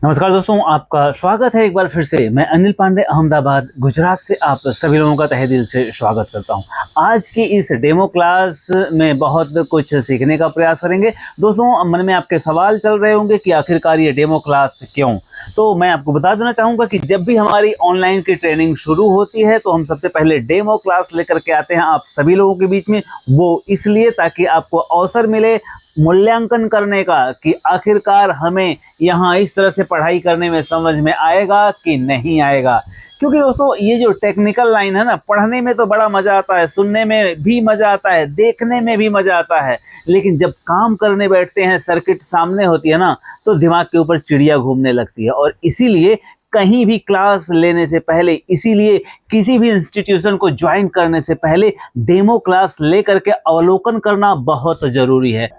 नमस्कार दोस्तों, आपका स्वागत है एक बार फिर से। मैं अनिल पांडे, अहमदाबाद, गुजरात से आप सभी लोगों का तहे दिल से स्वागत करता हूं। आज की इस डेमो क्लास में बहुत कुछ सीखने का प्रयास करेंगे। दोस्तों, मन में आपके सवाल चल रहे होंगे कि आखिरकार ये डेमो क्लास क्यों। तो मैं आपको बता देना चाहूँगा कि जब भी हमारी ऑनलाइन की ट्रेनिंग शुरू होती है तो हम सबसे पहले डेमो क्लास लेकर के आते हैं आप सभी लोगों के बीच में। वो इसलिए ताकि आपको अवसर मिले मूल्यांकन करने का कि आखिरकार हमें यहाँ इस तरह से पढ़ाई करने में समझ में आएगा कि नहीं आएगा। क्योंकि दोस्तों, ये जो टेक्निकल लाइन है ना, पढ़ने में तो बड़ा मजा आता है, सुनने में भी मजा आता है, देखने में भी मजा आता है, लेकिन जब काम करने बैठते हैं, सर्किट सामने होती है ना, तो दिमाग के ऊपर चिड़िया घूमने लगती है। और इसीलिए कहीं भी क्लास लेने से पहले, इसीलिए किसी भी इंस्टीट्यूशन को ज्वाइन करने से पहले डेमो क्लास लेकर के अवलोकन करना बहुत जरूरी है।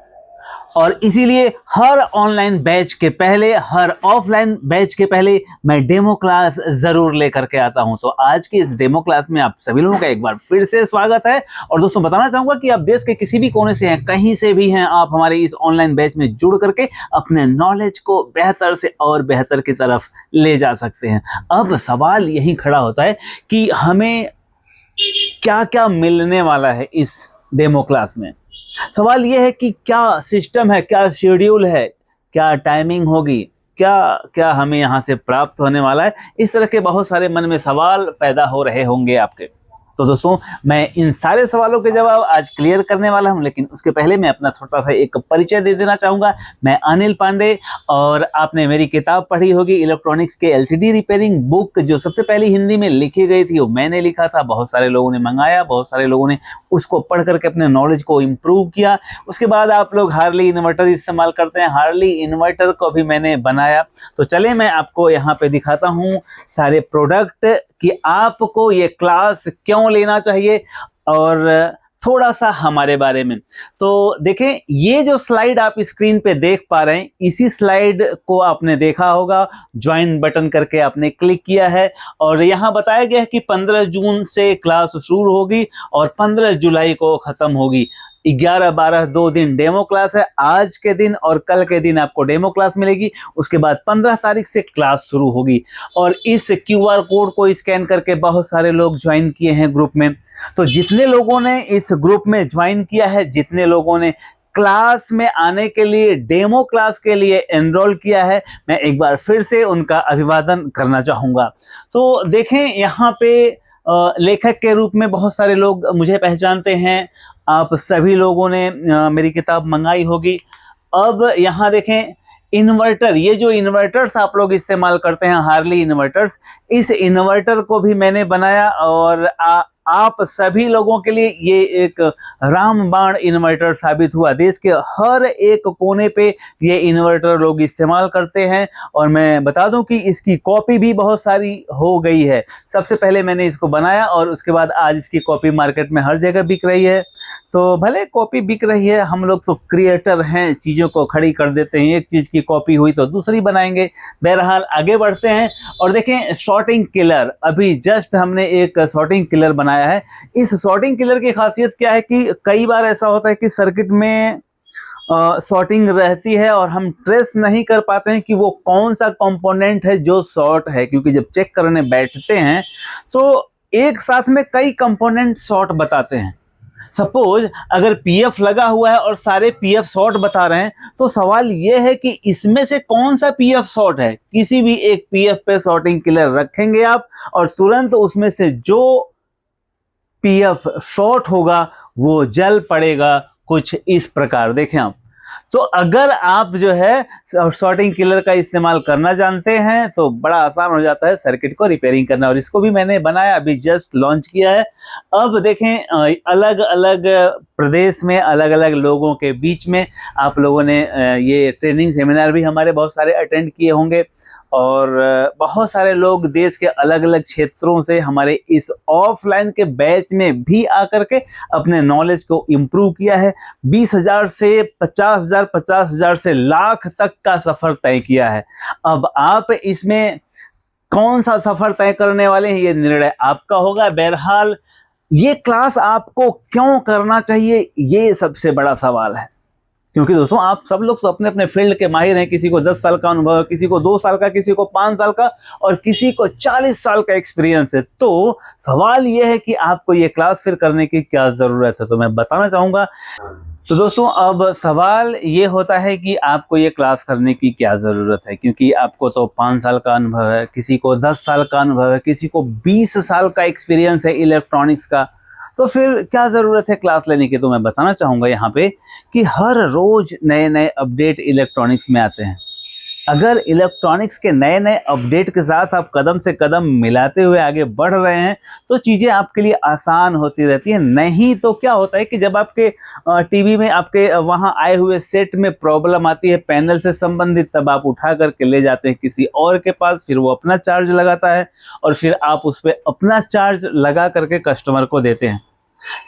और इसीलिए हर ऑनलाइन बैच के पहले, हर ऑफलाइन बैच के पहले मैं डेमो क्लास जरूर लेकर के आता हूं। तो आज की इस डेमो क्लास में आप सभी लोगों का एक बार फिर से स्वागत है। और दोस्तों, बताना चाहूंगा कि आप देश के किसी भी कोने से हैं, कहीं से भी हैं, आप हमारे इस ऑनलाइन बैच में जुड़ करके अपने नॉलेज को बेहतर से और बेहतर की तरफ ले जा सकते हैं। अब सवाल यही खड़ा होता है कि हमें क्या क्या मिलने वाला है इस डेमो क्लास में। सवाल यह है कि क्या सिस्टम है, क्या शेड्यूल है, क्या टाइमिंग होगी, क्या क्या हमें यहाँ से प्राप्त होने वाला है। इस तरह के बहुत सारे मन में सवाल पैदा हो रहे होंगे आपके। तो दोस्तों, मैं इन सारे सवालों के जवाब आज क्लियर करने वाला हूं, लेकिन उसके पहले मैं अपना छोटा सा एक परिचय दे देना चाहूँगा। मैं अनिल पांडे, और आपने मेरी किताब पढ़ी होगी इलेक्ट्रॉनिक्स के एलसीडी रिपेयरिंग बुक, जो सबसे पहले हिंदी में लिखी गई थी, वो मैंने लिखा था। बहुत सारे लोगों ने मंगाया, बहुत सारे लोगों ने उसको पढ़ करके अपने नॉलेज को इम्प्रूव किया। उसके बाद आप लोग हार्ली इन्वर्टर इस्तेमाल करते हैं, हार्ली इन्वर्टर को भी मैंने बनाया। तो चले मैं आपको यहाँ पे दिखाता हूँ सारे प्रोडक्ट कि आपको ये क्लास क्यों लेना चाहिए, और थोड़ा सा हमारे बारे में। तो देखें, ये जो स्लाइड आप स्क्रीन पे देख पा रहे हैं, इसी स्लाइड को आपने देखा होगा। ज्वाइन बटन करके आपने क्लिक किया है और यहाँ बताया गया है कि 15 जून से क्लास शुरू होगी और 15 जुलाई को खत्म होगी। 11-12 2 दिन डेमो क्लास है। आज के दिन और कल के दिन आपको डेमो क्लास मिलेगी। उसके बाद 15 तारीख से क्लास शुरू होगी। और इस क्यूआर कोड को स्कैन करके बहुत सारे लोग ज्वाइन किए हैं ग्रुप में। तो जितने लोगों ने इस ग्रुप में ज्वाइन किया है, जितने लोगों ने क्लास में आने के लिए, डेमो क्लास के लिए एनरोल किया है, मैं एक बार फिर से उनका अभिवादन करना चाहूँगा। तो देखें, यहाँ पे लेखक के रूप में बहुत सारे लोग मुझे पहचानते हैं। आप सभी लोगों ने मेरी किताब मंगाई होगी। अब यहाँ देखें, इन्वर्टर, ये जो इन्वर्टर्स आप लोग इस्तेमाल करते हैं, हार्ली इन्वर्टर्स, इस इन्वर्टर को भी मैंने बनाया और आप सभी लोगों के लिए ये एक रामबाण इन्वर्टर साबित हुआ। देश के हर एक कोने पे ये इन्वर्टर लोग इस्तेमाल करते हैं। और मैं बता दूं कि इसकी कॉपी भी बहुत सारी हो गई है। सबसे पहले मैंने इसको बनाया और उसके बाद आज इसकी कॉपी मार्केट में हर जगह बिक रही है। तो भले कॉपी बिक रही है, हम लोग तो क्रिएटर हैं, चीज़ों को खड़ी कर देते हैं। एक चीज़ की कॉपी हुई तो दूसरी बनाएंगे। बहरहाल आगे बढ़ते हैं और देखें, सॉर्टिंग किलर, अभी जस्ट हमने एक सॉर्टिंग किलर बनाया है। इस सॉर्टिंग किलर की खासियत क्या है कि कई बार ऐसा होता है कि सर्किट में सॉर्टिंग रहती है और हम ट्रेस नहीं कर पाते हैं कि वो कौन सा कंपोनेंट है जो शॉर्ट है, क्योंकि जब चेक करने बैठते हैं तो एक साथ में कई कंपोनेंट शॉर्ट बताते हैं। सपोज अगर पीएफ लगा हुआ है और सारे पीएफ शॉर्ट बता रहे हैं, तो सवाल यह है कि इसमें से कौन सा पीएफ शॉर्ट है। किसी भी एक पीएफ पे सॉर्टिंग किलर रखेंगे आप और तुरंत उसमें से जो पीएफ शॉर्ट होगा वो जल पड़ेगा। कुछ इस प्रकार देखें आप। तो अगर आप जो है सॉर्टिंग किलर का इस्तेमाल करना जानते हैं तो बड़ा आसान हो जाता है सर्किट को रिपेयरिंग करना। और इसको भी मैंने बनाया, अभी जस्ट लॉन्च किया है। अब देखें, अलग अलग प्रदेश में अलग अलग लोगों के बीच में आप लोगों ने ये ट्रेनिंग सेमिनार भी हमारे बहुत सारे अटेंड किए होंगे। और बहुत सारे लोग देश के अलग अलग क्षेत्रों से हमारे इस ऑफलाइन के बैच में भी आकर के अपने नॉलेज को इम्प्रूव किया है। 20,000 से 50,000, 50,000 से लाख तक का सफ़र तय किया है। अब आप इसमें कौन सा सफ़र तय करने वाले हैं, ये निर्णय आपका होगा। बहरहाल ये क्लास आपको क्यों करना चाहिए, ये सबसे बड़ा सवाल है। क्योंकि दोस्तों आप सब लोग तो अपने अपने फील्ड के माहिर हैं, किसी को 10 साल का अनुभव है, किसी को 2 साल का, किसी को 5 साल का और किसी को 40 साल का एक्सपीरियंस है। तो सवाल ये है कि आपको ये क्लास फिर करने की क्या ज़रूरत है, तो मैं बताना चाहूँगा। तो दोस्तों अब सवाल ये होता है कि आपको ये क्लास करने की क्या ज़रूरत है, क्योंकि आपको तो 5 साल का अनुभव है, किसी को 10 साल का अनुभव है, किसी को 20 साल का एक्सपीरियंस है इलेक्ट्रॉनिक्स का, तो फिर क्या ज़रूरत है क्लास लेने की। तो मैं बताना चाहूँगा यहाँ पे कि हर रोज़ नए नए अपडेट इलेक्ट्रॉनिक्स में आते हैं। अगर इलेक्ट्रॉनिक्स के नए नए अपडेट के साथ आप कदम से कदम मिलाते हुए आगे बढ़ रहे हैं तो चीज़ें आपके लिए आसान होती रहती हैं। नहीं तो क्या होता है कि जब आपके टीवी में आपके वहाँ आए हुए सेट में प्रॉब्लम आती है पैनल से संबंधित, तब आप उठा करके ले जाते हैं किसी और के पास, फिर वो अपना चार्ज लगाता है और फिर आप उस पर अपना चार्ज लगा करके कस्टमर को देते हैं।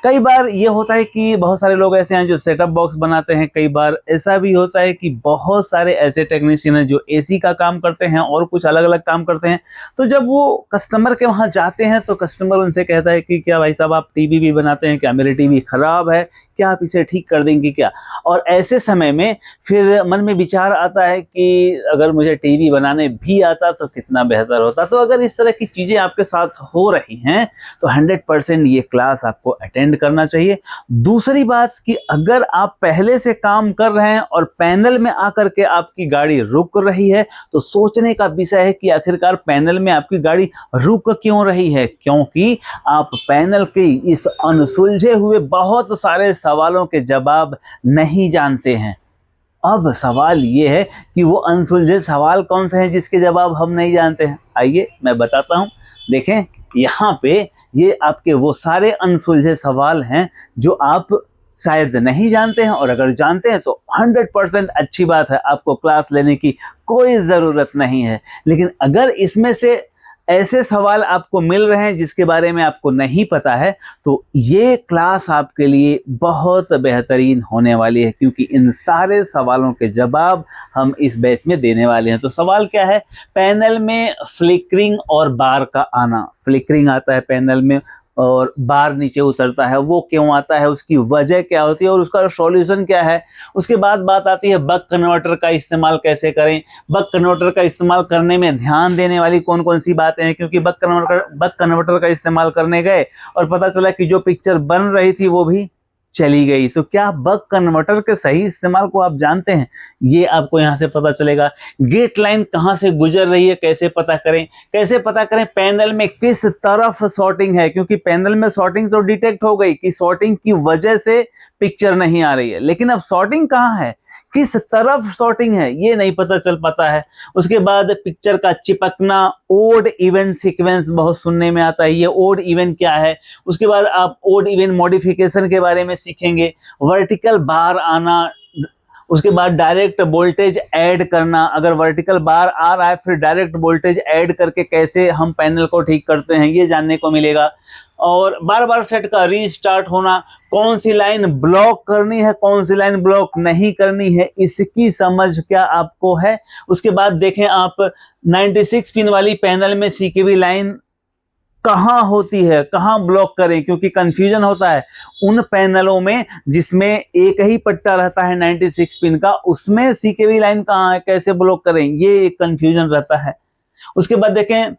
कई बार ये होता है कि बहुत सारे लोग ऐसे हैं जो सेटअप बॉक्स बनाते हैं। कई बार ऐसा भी होता है कि बहुत सारे ऐसे टेक्नीशियन हैं जो एसी का काम करते हैं और कुछ अलग अलग काम करते हैं। तो जब वो कस्टमर के वहाँ जाते हैं तो कस्टमर उनसे कहता है कि क्या भाई साहब आप टीवी भी बनाते हैं क्या, मेरी टीवी ख़राब है, क्या आप इसे ठीक कर देंगे क्या। और ऐसे समय में फिर मन में विचार आता है कि अगर मुझे टीवी बनाने भी आता तो कितना बेहतर होता। तो अगर इस तरह की चीज़ें आपके साथ हो रही हैं तो 100% ये क्लास आपको अटेंड करना चाहिए। दूसरी बात कि अगर आप पहले से काम कर रहे हैं और पैनल में आकर के आपकी गाड़ी रुक रही है तो सोचने का विषय है कि आखिरकार पैनल में आपकी गाड़ी रुक क्यों रही है, क्योंकि आप पैनल के इस अनसुलझे हुए बहुत सारे सवालों के जवाब नहीं जानते हैं। अब सवाल ये है कि वो अनसुलझे सवाल कौन से हैं जिसके जवाब हम नहीं जानते हैं। आइए मैं बताता हूँ। देखें यहाँ पे ये आपके वो सारे अनसुलझे सवाल हैं जो आप शायद नहीं जानते हैं, और अगर जानते हैं तो 100% अच्छी बात है, आपको क्लास लेने की कोई ज़रूरत नहीं है। लेकिन अगर इसमें से ऐसे सवाल आपको मिल रहे हैं जिसके बारे में आपको नहीं पता है तो ये क्लास आपके लिए बहुत बेहतरीन होने वाली है, क्योंकि इन सारे सवालों के जवाब हम इस बैच में देने वाले हैं। तो सवाल क्या है, पैनल में फ्लिकरिंग और बार का आना। फ्लिकरिंग आता है पैनल में और बार नीचे उतरता है, वो क्यों आता है, उसकी वजह क्या होती है और उसका सॉल्यूशन क्या है। उसके बाद बात आती है बक कन्वर्टर का इस्तेमाल कैसे करें, बक कन्वर्टर का इस्तेमाल करने में ध्यान देने वाली कौन कौन सी बातें हैं, क्योंकि बक कन्वर्टर का इस्तेमाल करने गए और पता चला कि जो पिक्चर बन रही थी वो भी चली गई। तो क्या बक कन्वर्टर के सही इस्तेमाल को आप जानते हैं, ये आपको यहाँ से पता चलेगा। गेट लाइन कहाँ से गुजर रही है कैसे पता करें, कैसे पता करें पैनल में किस तरफ शॉर्टिंग है, क्योंकि पैनल में शॉर्टिंग तो डिटेक्ट हो गई कि शॉर्टिंग की वजह से पिक्चर नहीं आ रही है, लेकिन अब शॉर्टिंग कहाँ है, किस तरफ शॉर्टिंग है, ये नहीं पता चल पाता है। उसके बाद पिक्चर का चिपकना, ओड इवन सीक्वेंस बहुत सुनने में आता है, ये ओड इवन क्या है। उसके बाद आप ओड इवन मॉडिफिकेशन के बारे में सीखेंगे, वर्टिकल बार आना, उसके बाद डायरेक्ट वोल्टेज ऐड करना। अगर वर्टिकल बार आ रहा है फिर डायरेक्ट वोल्टेज ऐड करके कैसे हम पैनल को ठीक करते हैं ये जानने को मिलेगा। और बार बार सेट का रीस्टार्ट होना, कौन सी लाइन ब्लॉक करनी है कौन सी लाइन ब्लॉक नहीं करनी है, इसकी समझ क्या आपको है। उसके बाद देखें आप 96 पिन वाली पैनल में सीकेवी लाइन कहाँ होती है, कहाँ ब्लॉक करें, क्योंकि कंफ्यूजन होता है उन पैनलों में जिसमें एक ही पट्टा रहता है 96 पिन का, उसमें सीकेवी लाइन कहाँ है, कैसे ब्लॉक करें, ये एक कंफ्यूजन रहता है। उसके बाद देखें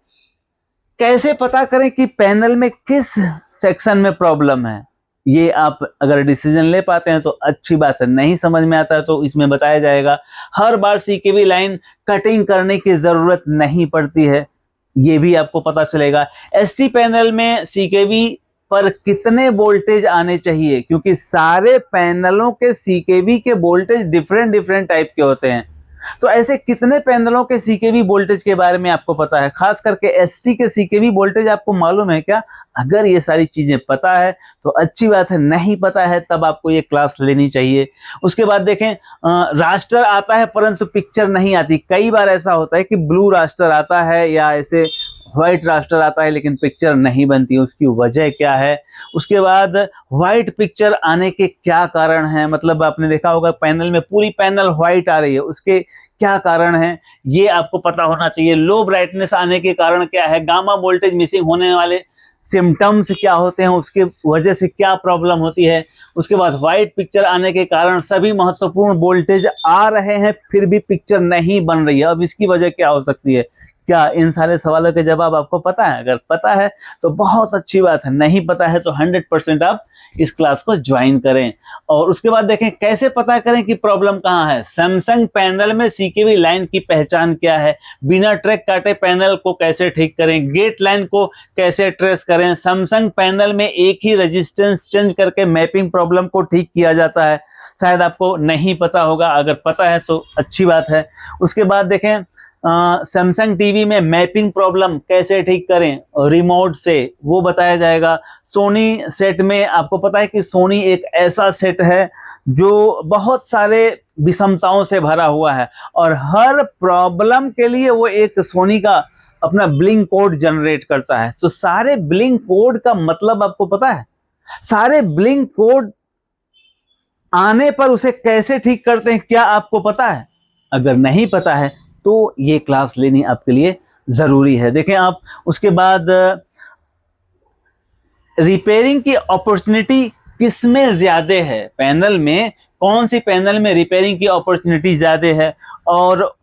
कैसे पता करें कि पैनल में किस सेक्शन में प्रॉब्लम है, ये आप अगर डिसीजन ले पाते हैं तो अच्छी बात है, नहीं समझ में आता है तो इसमें बताया जाएगा। हर बार सीकेवी लाइन कटिंग करने की जरूरत नहीं पड़ती है, ये भी आपको पता चलेगा। एसटी पैनल में सीकेवी पर कितने वोल्टेज आने चाहिए, क्योंकि सारे पैनलों के सीकेवी के वोल्टेज डिफरेंट टाइप के होते हैं। तो ऐसे कितने पैनलों के सीकेवी वोल्टेज के बारे में आपको पता है, खास करके एसटी के सीकेवी वोल्टेज आपको मालूम है क्या। अगर ये सारी चीजें पता है तो अच्छी बात है, नहीं पता है तब आपको ये क्लास लेनी चाहिए। उसके बाद देखें रास्टर आता है परंतु पिक्चर नहीं आती। कई बार ऐसा होता है कि ब्लू रास्टर आता है या ऐसे व्हाइट रास्टर आता है लेकिन पिक्चर नहीं बनती, उसकी वजह क्या है। उसके बाद व्हाइट पिक्चर आने के क्या कारण हैं, मतलब आपने देखा होगा पैनल में पूरी पैनल व्हाइट आ रही है, उसके क्या कारण है ये आपको पता होना चाहिए। लो ब्राइटनेस आने के कारण क्या है, गामा वोल्टेज मिसिंग होने वाले सिम्टम्स क्या होते हैं, उसके वजह से क्या प्रॉब्लम होती है। उसके बाद वाइट पिक्चर आने के कारण सभी महत्वपूर्ण वोल्टेज आ रहे हैं फिर भी पिक्चर नहीं बन रही है, अब इसकी वजह क्या हो सकती है। क्या इन सारे सवालों के जवाब आपको पता है? अगर पता है तो बहुत अच्छी बात है, नहीं पता है तो 100% आप इस क्लास को ज्वाइन करें। और उसके बाद देखें कैसे पता करें कि प्रॉब्लम कहाँ है। सैमसंग पैनल में सीकेवी लाइन की पहचान क्या है, बिना ट्रैक काटे पैनल को कैसे ठीक करें, गेट लाइन को कैसे ट्रेस करें, सैमसंग पैनल में एक ही रेजिस्टेंस चेंज करके मैपिंग प्रॉब्लम को ठीक किया जाता है। शायद आपको नहीं पता होगा, अगर पता है तो अच्छी बात है। उसके बाद देखें सैमसंग टीवी में मैपिंग प्रॉब्लम कैसे ठीक करें रिमोट से, वो बताया जाएगा। सोनी सेट में आपको पता है कि सोनी एक ऐसा सेट है जो बहुत सारे विषमताओं से भरा हुआ है और हर प्रॉब्लम के लिए वो एक सोनी का अपना ब्लिंक कोड जनरेट करता है। तो सारे ब्लिंक कोड का मतलब आपको पता है? सारे ब्लिंक कोड आने पर उसे कैसे ठीक करते हैं, क्या आपको पता है? अगर नहीं पता है तो ये क्लास लेनी आपके लिए जरूरी है। देखें आप, उसके बाद रिपेयरिंग की अपॉर्चुनिटी किसमें ज्यादा है, पैनल में कौन सी पैनल में रिपेयरिंग की अपॉर्चुनिटी ज्यादा है। और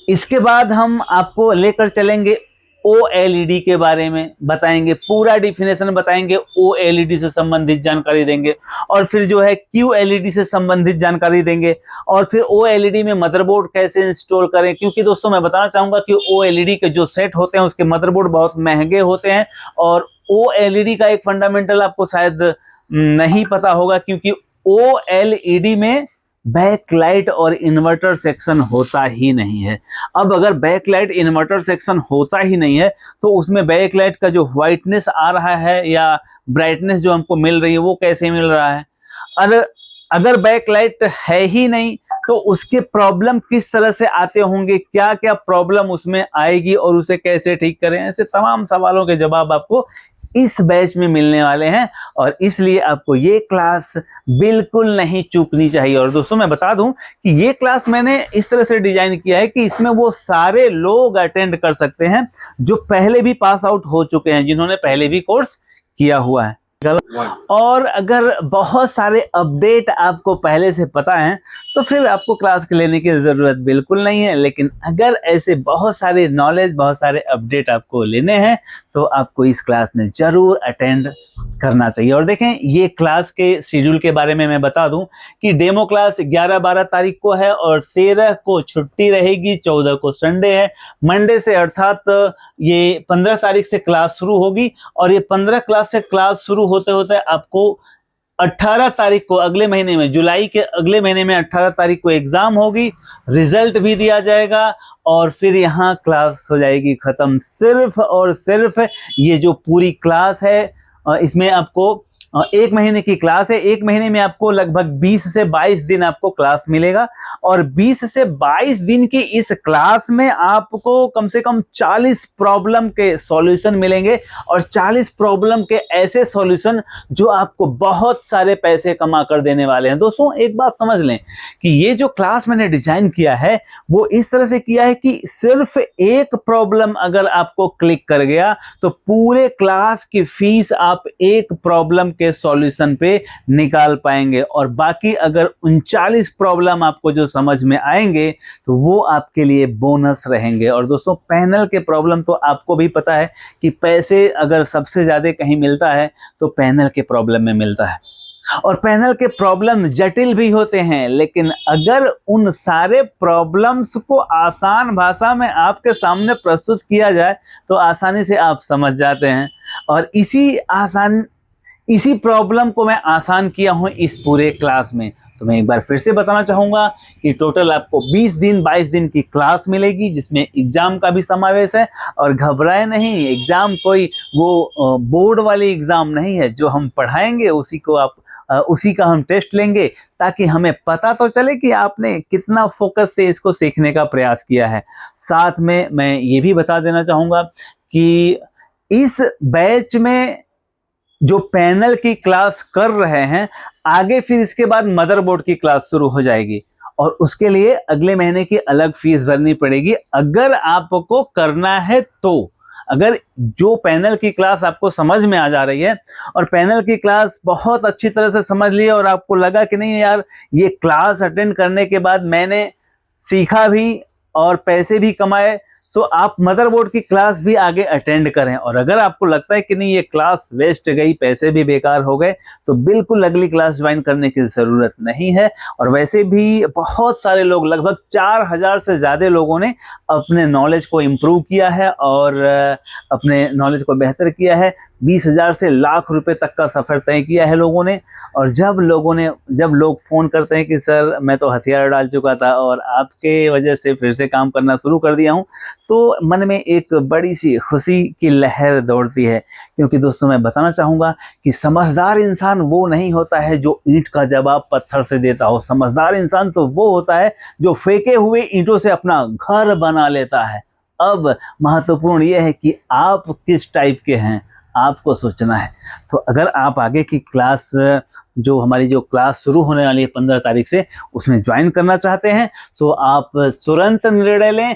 इसके बाद हम आपको लेकर चलेंगे ओएलईडी के बारे में बताएंगे, पूरा डिफिनेशन बताएंगे, ओएलईडी से संबंधित जानकारी देंगे और फिर जो है क्यूएलईडी से संबंधित जानकारी देंगे और फिर ओएलईडी में मदरबोर्ड कैसे इंस्टॉल करें। क्योंकि दोस्तों मैं बताना चाहूंगा कि ओएलईडी के जो सेट होते हैं उसके मदरबोर्ड बहुत महंगे होते हैं और ओएलईडी का एक फंडामेंटल आपको शायद नहीं पता होगा, क्योंकि ओएलईडी में बैकलाइट और इन्वर्टर सेक्शन होता ही नहीं है। अब अगर बैकलाइट इन्वर्टर सेक्शन होता ही नहीं है तो उसमें बैकलाइट का जो व्हाइटनेस आ रहा है या ब्राइटनेस जो हमको मिल रही है वो कैसे मिल रहा है। अगर बैकलाइट है ही नहीं तो उसके प्रॉब्लम किस तरह से आते होंगे, क्या क्या प्रॉब्लम उसमें आएगी और उसे कैसे ठीक करें, ऐसे तमाम सवालों के जवाब आपको इस बैच में मिलने वाले हैं और इसलिए आपको ये क्लास बिल्कुल नहीं चूकनी चाहिए। और दोस्तों मैं बता दूं कि ये क्लास मैंने इस तरह से डिजाइन किया है कि इसमें वो सारे लोग अटेंड कर सकते हैं जो पहले भी पास आउट हो चुके हैं, जिन्होंने पहले भी कोर्स किया हुआ है। और अगर बहुत सारे अपडेट आपको पहले से पता है तो फिर आपको क्लास लेने की जरूरत बिल्कुल नहीं है, लेकिन अगर ऐसे बहुत सारे नॉलेज, बहुत सारे अपडेट आपको लेने हैं तो आपको इस क्लास में जरूर अटेंड करना चाहिए। और देखें ये क्लास के शेड्यूल के बारे में मैं बता दूं कि डेमो क्लास 11-12 तारीख को है और 13 को छुट्टी रहेगी, 14 को संडे है। मंडे से अर्थात ये 15 तारीख से क्लास शुरू होगी और ये 15 क्लास से क्लास शुरू होते होते आपको 18 तारीख को अगले महीने में, जुलाई के अगले महीने में 18 तारीख को एग्जाम होगी, रिजल्ट भी दिया जाएगा और फिर यहाँ क्लास हो जाएगी खत्म। सिर्फ और सिर्फ ये जो पूरी क्लास है इसमें आपको 1 महीने की क्लास है, 1 महीने में आपको लगभग 20 से 22 दिन आपको क्लास मिलेगा और 20 से 22 दिन की इस क्लास में आपको कम से कम 40 प्रॉब्लम के सॉल्यूशन मिलेंगे और 40 प्रॉब्लम के ऐसे सॉल्यूशन जो आपको बहुत सारे पैसे कमा कर देने वाले हैं। दोस्तों एक बात समझ लें कि ये जो क्लास मैंने डिजाइन किया है वो इस तरह से किया है कि सिर्फ एक प्रॉब्लम अगर आपको क्लिक कर गया तो पूरे क्लास की फीस आप एक प्रॉब्लम के सॉल्यूशन पे निकाल पाएंगे और बाकी अगर 39 प्रॉब्लम आपको जो समझ में आएंगे तो वो आपके लिए बोनस रहेंगे। और दोस्तों पैनल के प्रॉब्लम तो आपको भी पता है कि पैसे अगर सबसे ज्यादा कहीं मिलता है तो पैनल के प्रॉब्लम में मिलता है और पैनल के प्रॉब्लम जटिल भी होते हैं, लेकिन अगर उन सारे प्रॉब्लम्स को आसान भाषा में आपके सामने प्रस्तुत किया जाए तो आसानी से आप समझ जाते हैं। और इसी प्रॉब्लम को मैं आसान किया हूं इस पूरे क्लास में। तो मैं एक बार फिर से बताना चाहूंगा कि टोटल आपको 20 दिन 22 दिन की क्लास मिलेगी जिसमें एग्जाम का भी समावेश है। और घबराए नहीं, एग्जाम कोई वो बोर्ड वाली एग्जाम नहीं है, जो हम पढ़ाएंगे उसी का हम टेस्ट लेंगे ताकि हमें पता तो चले कि आपने कितना फोकस से इसको सीखने का प्रयास किया है। साथ में मैं ये भी बता देना चाहूंगा कि इस बैच में जो पैनल की क्लास कर रहे हैं आगे फिर इसके बाद मदरबोर्ड की क्लास शुरू हो जाएगी और उसके लिए अगले महीने की अलग फीस भरनी पड़ेगी अगर आपको करना है तो। अगर जो पैनल की क्लास आपको समझ में आ जा रही है और पैनल की क्लास बहुत अच्छी तरह से समझ ली और आपको लगा कि नहीं यार ये क्लास अटेंड करने के बाद मैंने सीखा भी और पैसे भी कमाए, तो आप मदरबोर्ड की क्लास भी आगे अटेंड करें। और अगर आपको लगता है कि नहीं ये क्लास वेस्ट गई, पैसे भी बेकार हो गए, तो बिल्कुल अगली क्लास ज्वाइन करने की ज़रूरत नहीं है। और वैसे भी बहुत सारे लोग, लगभग 4000 से ज़्यादा लोगों ने अपने नॉलेज को इम्प्रूव किया है और अपने नॉलेज को बेहतर किया है। 20,000 से लाख रुपए तक का सफ़र तय किया है लोगों ने। और जब लोग फ़ोन करते हैं कि सर मैं तो हथियार डाल चुका था और आपके वजह से फिर से काम करना शुरू कर दिया हूँ, तो मन में एक बड़ी सी खुशी की लहर दौड़ती है। क्योंकि दोस्तों मैं बताना चाहूँगा कि समझदार इंसान वो नहीं होता है जो ईंट का जवाब पत्थर से देता हो। समझदार इंसान तो वो होता है जो फेंके हुए ईंटों से अपना घर बना लेता है। अब महत्वपूर्ण ये है कि आप किस टाइप के हैं, आपको सोचना है। तो अगर आप आगे की क्लास, जो हमारी जो क्लास शुरू होने वाली है 15 तारीख से, उसमें ज्वाइन करना चाहते हैं तो आप तुरंत निर्णय लें